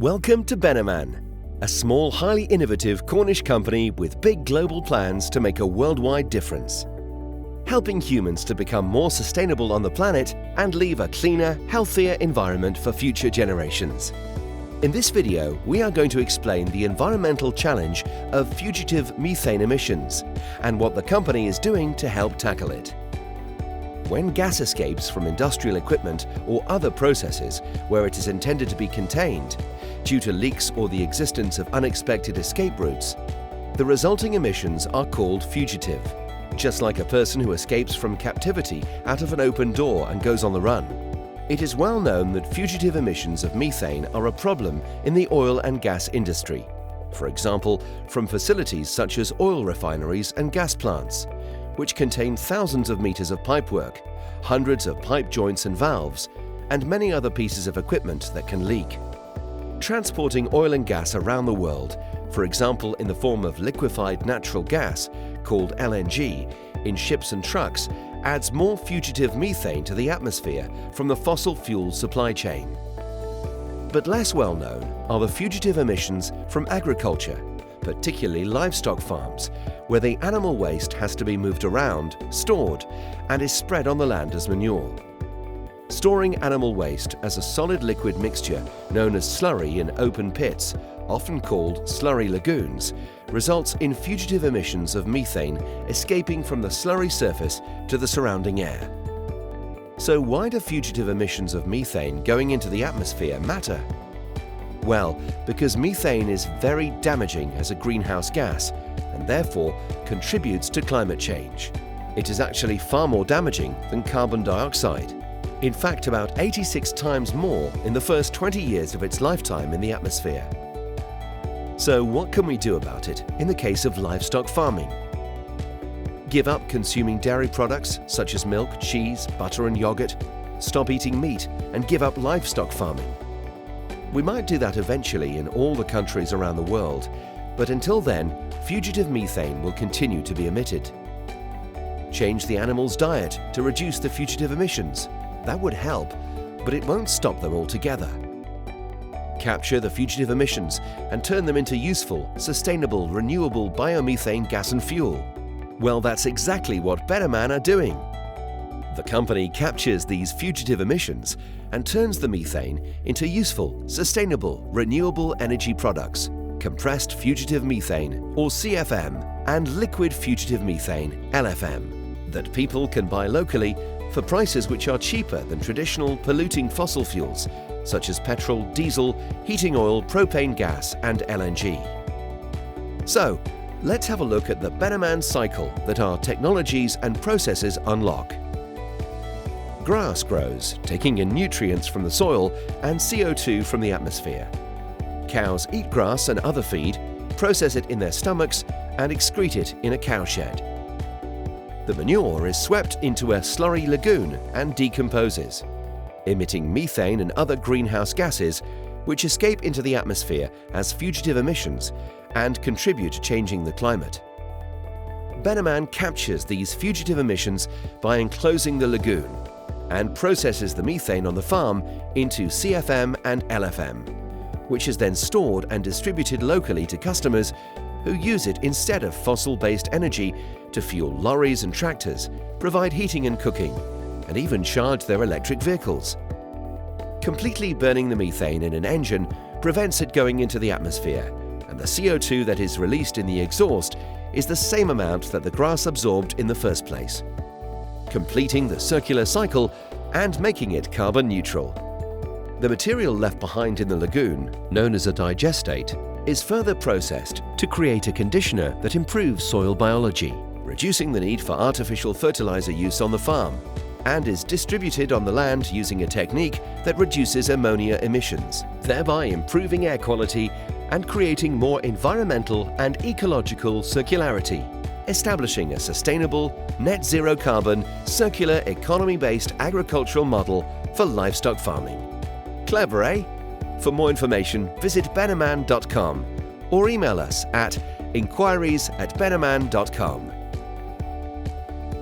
Welcome to Methane, a small, highly innovative Cornish company with big global plans to make a worldwide difference, helping humans to become more sustainable on the planet and leave a cleaner, healthier environment for future generations. In this video, we are going to explain the environmental challenge of fugitive methane emissions and what the company is doing to help tackle it. When gas escapes from industrial equipment or other processes where it is intended to be contained, due to leaks or the existence of unexpected escape routes, the resulting emissions are called fugitive, just like a person who escapes from captivity out of an open door and goes on the run. It is well known that fugitive emissions of methane are a problem in the oil and gas industry, for example, from facilities such as oil refineries and gas plants, which contain thousands of meters of pipework, hundreds of pipe joints and valves, and many other pieces of equipment that can leak. Transporting oil and gas around the world, for example in the form of liquefied natural gas, called LNG, in ships and trucks, adds more fugitive methane to the atmosphere from the fossil fuel supply chain. But less well known are the fugitive emissions from agriculture, particularly livestock farms, where the animal waste has to be moved around, stored, and is spread on the land as manure. Storing animal waste as a solid liquid mixture known as slurry in open pits, often called slurry lagoons, results in fugitive emissions of methane escaping from the slurry surface to the surrounding air. So why do fugitive emissions of methane going into the atmosphere matter? Well, because methane is very damaging as a greenhouse gas and therefore contributes to climate change. It is actually far more damaging than carbon dioxide. In fact, about 86 times more in the first 20 years of its lifetime in the atmosphere. So what can we do about it in the case of livestock farming? Give up consuming dairy products such as milk, cheese, butter and yogurt, stop eating meat and give up livestock farming. We might do that eventually in all the countries around the world, but until then, fugitive methane will continue to be emitted. Change the animal's diet to reduce the fugitive emissions. That would help, but it won't stop them altogether. Capture the fugitive emissions and turn them into useful, sustainable, renewable biomethane gas and fuel. Well, that's exactly what Methane are doing. The company captures these fugitive emissions and turns the methane into useful, sustainable, renewable energy products, compressed fugitive methane, or CFM, and liquid fugitive methane, LFM, that people can buy locally for prices which are cheaper than traditional polluting fossil fuels, such as petrol, diesel, heating oil, propane gas, and LNG. So, let's have a look at the Methane cycle that our technologies and processes unlock. Grass grows, taking in nutrients from the soil and CO2 from the atmosphere. Cows eat grass and other feed, process it in their stomachs, and excrete it in a cowshed. The manure is swept into a slurry lagoon and decomposes, emitting methane and other greenhouse gases which escape into the atmosphere as fugitive emissions and contribute to changing the climate. Methane captures these fugitive emissions by enclosing the lagoon and processes the methane on the farm into CFM and LFM, which is then stored and distributed locally to customers who use it instead of fossil-based energy to fuel lorries and tractors, provide heating and cooking, and even charge their electric vehicles. Completely burning the methane in an engine prevents it going into the atmosphere, and the CO2 that is released in the exhaust is the same amount that the grass absorbed in the first place, completing the circular cycle and making it carbon neutral. The material left behind in the lagoon, known as a digestate, is further processed to create a conditioner that improves soil biology, reducing the need for artificial fertilizer use on the farm, and is distributed on the land using a technique that reduces ammonia emissions, thereby improving air quality and creating more environmental and ecological circularity, establishing a sustainable, net zero carbon, circular economy-based agricultural model for livestock farming. Clever, eh? For more information, visit methane.com or email us at inquiries@methane.com.